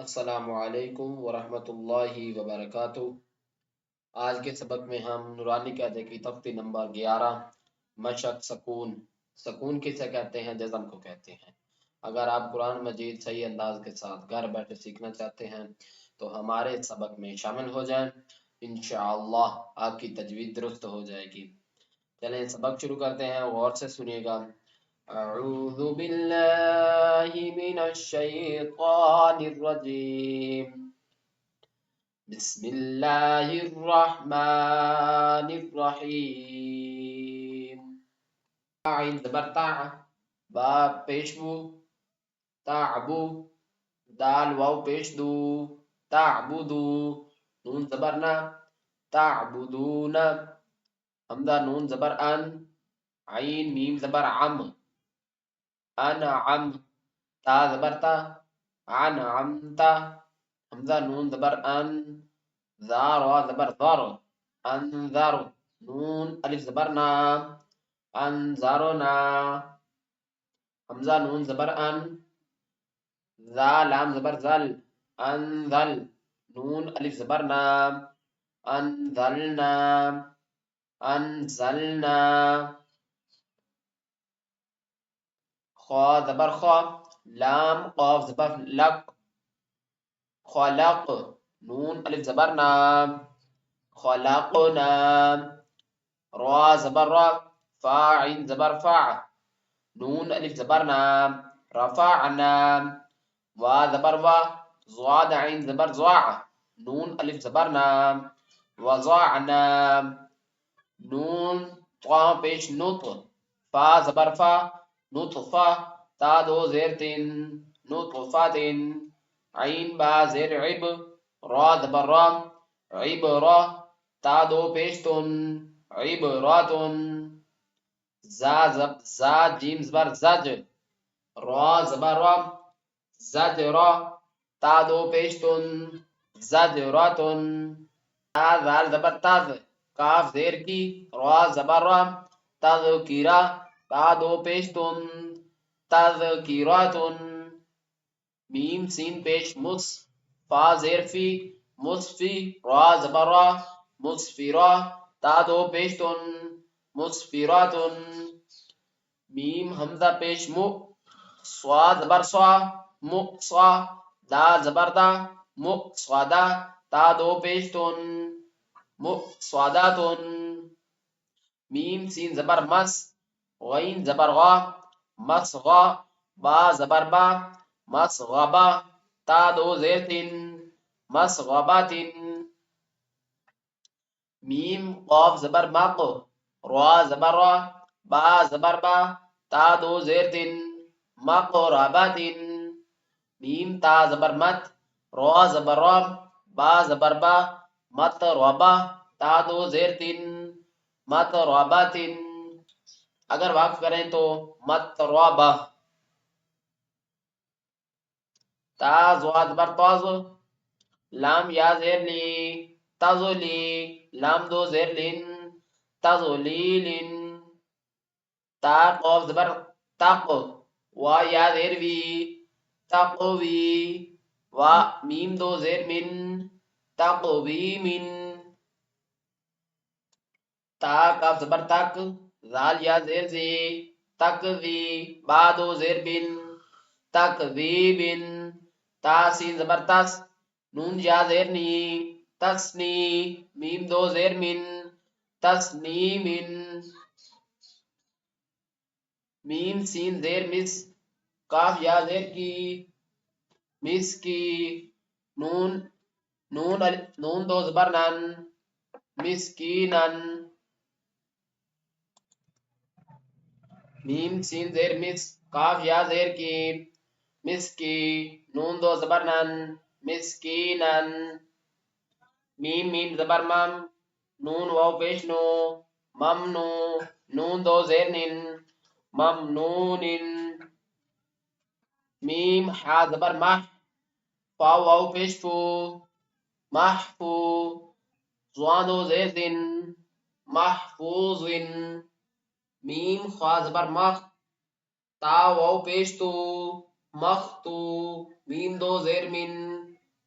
السلام علیکم ورحمۃ اللہ وبرکاتہ۔ آج کے سبق میں ہم نورانی قاعدے کی تختی نمبر 11 مشق سکون سکون کسے کہتے ہیں، جزم کو کہتے ہیں۔ اگر آپ قرآن مجید صحیح انداز کے ساتھ گھر بیٹھے سیکھنا چاہتے ہیں تو ہمارے سبق میں شامل ہو جائیں، انشاءاللہ آپ کی تجوید درست ہو جائے گی۔ چلیں سبق شروع کرتے ہیں، غور سے سنیے گا۔ اعوذ باللہ من الشیطان الرجیم، بسم اللہ الرحمن الرحیم۔ عین زبر تا، با پیشبو، تعبو، دال واو پیش دو، تعبدو، نون زبر نا، تعبدون، حمزہ نون زبر ان، عین میم زبر عم، انعم، تا زبر تا، انعمتا، حمزہ نون زبر ان، زار زبر ذر، انذر، نون الف زبر نا، انذرنا، حمزہ نون زبر ان، ذا لام زبر زل، انذل، نون الف زبر نا، انذلنا، انزلنا، خا زبر خا، لام قاف زبر لق، خلق، نون الف زبر نا، خلقنا، را زبر را، فا عین زبر فا، نون الف زبر نا، رفعنا، وا زبر وا، ضاد عین زبر ضع، نون الف زبر نا، وضعنا، نون طا پیش نط، فا زبر فا، نطفہ، تا دو زیر تین، نطفت، عین با زیر عب، را زبر را، عبرہ، تا دو پیش تن، عبراتن، زا جیم زبر زج، را زبر را، زجرہ، تا دو پیش تن، زجراتن، تا زال زبر تز، کاف زیر کی، را زبر را، تذکرہ، تا دو پیش تن، تذکراتن، میم سین پیش مس، فا زیر فی، مصفی، را زبر را، مصفرہ، تا دو پیش تن، مصفراتن، میم حمزہ پیش مو، صا زبر صا، مقصا، دا زبر دا، مقصدہ، تا دو پیش تن، مقصداتن، میم سین زبر مس، غین زبر غا، مسغا، با زبر با، مسغبہ، تا دو زیر تین، مسغباتن، میم قاف زبر مق، را زبر را، با زبر با، تا دو زیر تین، مقرباتن، میم تا زبر مت، را زبر را، با زبر با، مطربہ، تا دو زیر تین، مطرباتن، اگر وقف کریں تو مطربہ، تا زواد زبر تاز، لام یا زیر لی، تزلی، لام دو زیر لن، تزلیلن، تا قاف زبر تق، وا یا زیر وی، تقوی، وا میم دو زیر من، تقویمن، تا کاف زبر تک، زال یا زیر زی، تکذی، با دو زیر بن، تکذیبن، تا سین زبر تس، نون یا زیر نی، تسنی، میم دو زیر من، تسنیمن، میم سین زیر مس، کاف یا زیر کی، مس کی، نون دو زبر نن، مسکینن، میم سین زیر مس، کاف یا زیر کی، مسکی، نون دو زبر نن، مسکینن، میم زبر مم، نون واو پیش نو، ممنو، نون دو زیر نن، ممنونن، میم حا زبر مح، فا واو پیش فو، محفو، زوان دو زیر زن، محفوظن، میم خوا زبر مخ، تا واو پیش تو، مختو، میم دو زیر من،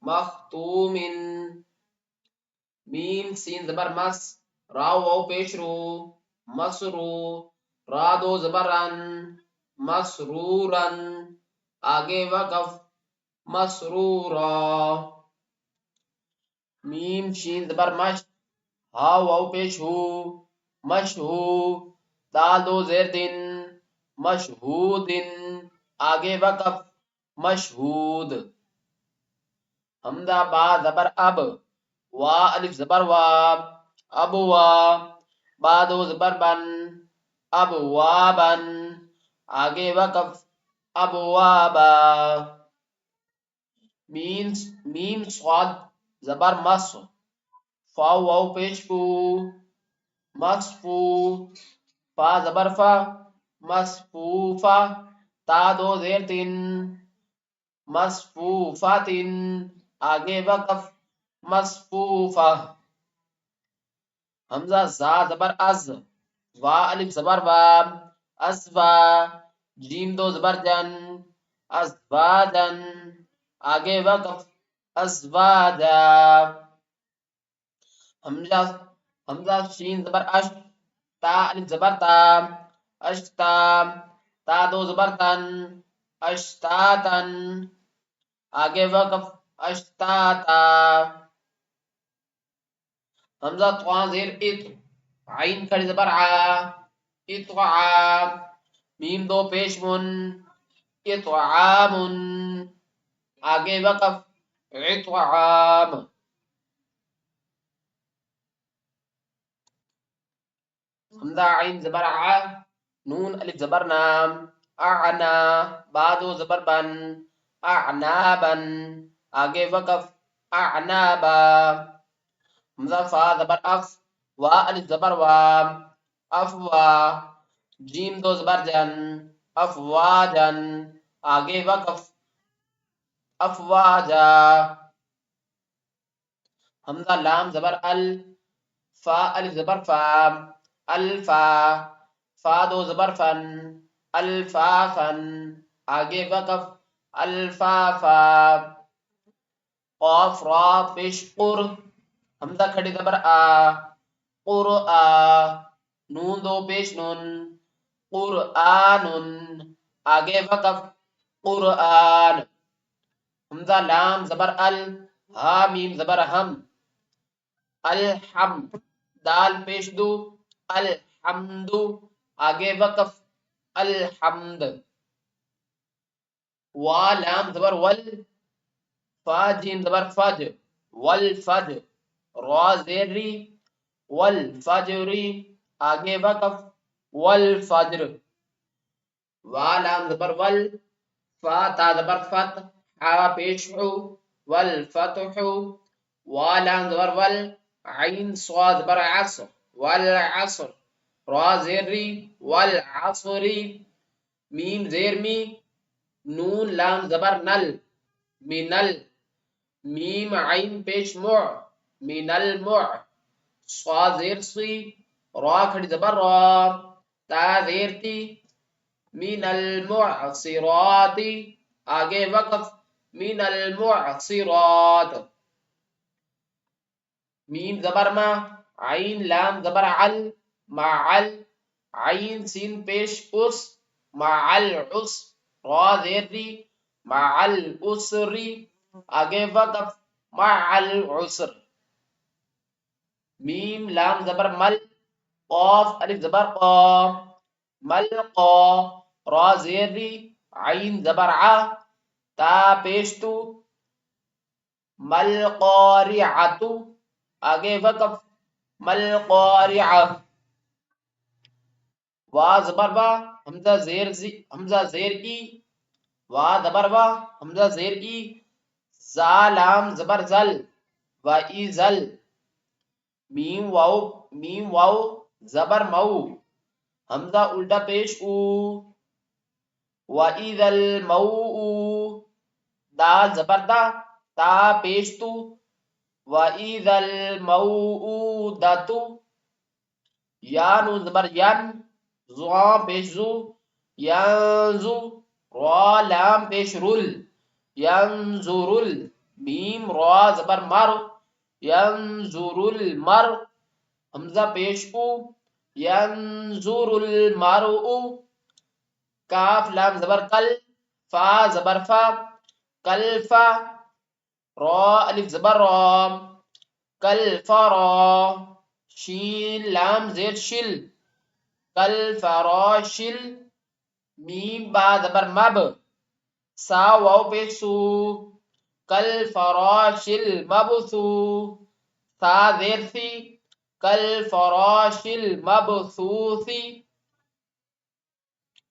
مختوم، میم سین زبر مس، را واو پیش رو، مسرو، را دو زبر ان، مسرورن، آگے وقف، مسرورا، میم شین زبر مش، ہا واو پیش ہو، مشہو، دال دو زیر دن، مشہودن، آگے وقف، مشہود، حمزہ با زبر اب، وا الف زبر واب، ابوا، با دو زبر بن، ابوابن، آگے وقف، ابوابا، میم صاد زبر مس، فا واو پیش پو، مصفو، فا زبر فا، مصفوفہ، تا دو زیر تن، مصفوفاتن، آگے وقف، مصفوفہ، حمزہ زا زبر از، وا الف زبر واب، ازوا، جیم دو زبر جن، ازواجن، آگے وقف، ازواجا، حمزہ شین زبر اش، تا الف زبر تا، اشتا، تا دو زبر تن، اشتاتن، آگے وقف، اشتاتا، حمزہ طوا زیر ات، عین کھڑی زبر ع، اطعا، میم دو پیش من، اطعام، آگے وقف، اطعام، حمزہ عین زبر ع، نون الف زبر نام، اعنا، با دو زبر بن، اعنابن، آگے وقف، اعنابا، حمزہ فا زبر اف، وا الف زبر وام، افوا، جیم دو زبر جن، افواجن، آگے وقف، افواجا، حمزہ لام زبر ال، فا الف زبر فام، الفا، فا دو زبر فن، الفافن، آگے وقف، الفافا، قاف را پیش قر، حمزہ کھڑی زبر آ، قرآ، نون دو پیش نون، قرآن، آگے وقف، قرآن، حمزہ لام زبر ال، ہا میم زبر ہم، الحمد، دال پیش دو، الحمد، آگے وقف، الحمد، وا لام زبر ول، فا جیم زبر فج، والفج، را زیر ری، والفجری، آگے وقف، والفجر، وا لام زبر ول، فا تا زبر فت، حا پیش حو، والفتح، وا لام زبر ول، عین صاد زبر عصر، والعصر، را زیر ری، والعصری، میم زیر می، نون لام زبر نل، منل، میم عین پیش مع، من المع، صاد زیر سی، را کھڑی زبر را، تا زیر تی، من المعصرات، آگے وقف، من المعصرات، میم زبر ما، عین لام زبر عل، معل، عین سین پیش اس، معل عس، را زیر ری، معل اسری، آگے وقف، معل عسر، میم لام زبر مل، قاف الف زبر قا، ملقا، را زیر ری، عین زبر ع، تا پیش تو، ملقارعۃ، آگے وقف، ملقارعہ، وا زبر وا، حمزہ زیر ای، وا زبر وا، حمزہ زیر ای، زا لام زبر زل، و ای زل، میم واو زبر مو، حمزہ الٹا پیش او، و اذا الموء، دال زبر دا، تا پیش تو، و اذا الموءودۃ، یا نون زبر ین، زوا پیش زو، ینزو، را لام پیش رل، ینظرل، میم را زبر مر ینظر المر حمزہ پیش او ینظر المرء کاف لام زبر کل فا زبر فا کل فا را الف زبر را کل فرا شین لام زیر شل کل فراشل میم با زبر مب سا واو پیش سو کل فراشل مبثو ثا زیر سی کل فراشل مبثوثی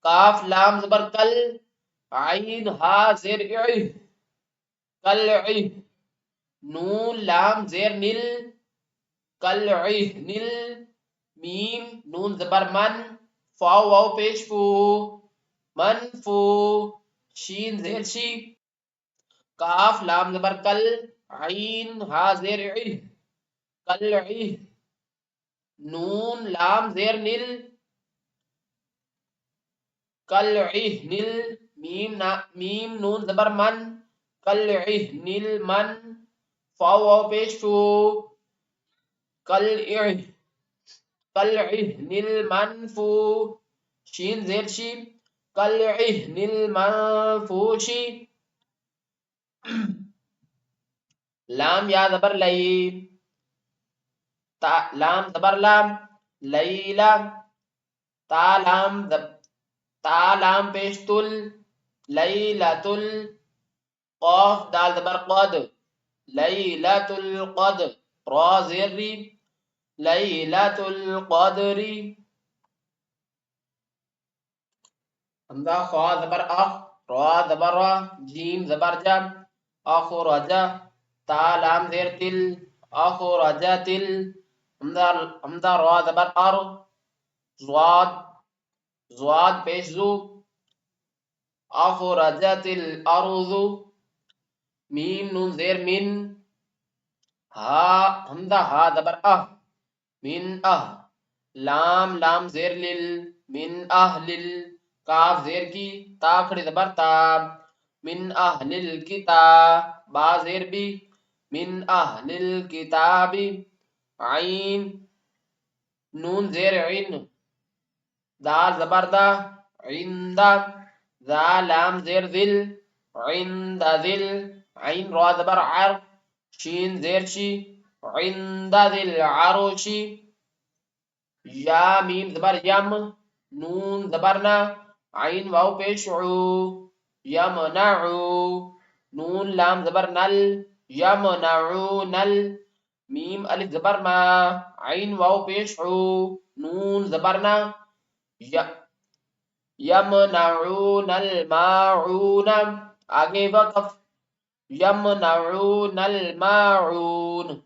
کاف لام زبر کل عین ہا زیر اع کل ع نون لام زیر نل کل ع نل میم نون زبر من فا واو پیش فو من فو شین زیر شی کاف لام زبر کل عین ہا زیر ع کل ع نون لام زیر نل کل ع نل میم نون زبر من کل ع نل من فا واو پیش فو کل ع کل ع نل من فو شین زیر شی کل ع نل منفوشی لام یا زبر لئی لام زبر لام لیلا تا لام پیش تل لیلۃ قاف دال زبر قد لیلۃ القدر را زیر ری لیلۃ القدر حمزہ خا زبر اخ را زبر را جیم زبر جا اخرج تا لام زیر تل اخرجت حمزہ را زبر ار ضاد پیش زو اخرجت الارض میم نون زیر من ہا حمزہ ہا زبر من لام زیر لل من اہلل کاف زیر کی تا کھڑی زبر تا من اہل الکتاب با زیر بی من اہل الکتاب عین نون زیر عین دال زبر دا عند ذا لام زیر ذل عند ذل عین را زبر عر شین زیر شی عند ذل عرشی یا میم زبر یم نون زبرنا عین واو پیش عو یمنعو نون لام زبر نل یمنعونل میم الف زبر ما عین واو پیش عو نون زبرنا یمنعون الماعون آگے وقف یمنعون الماعون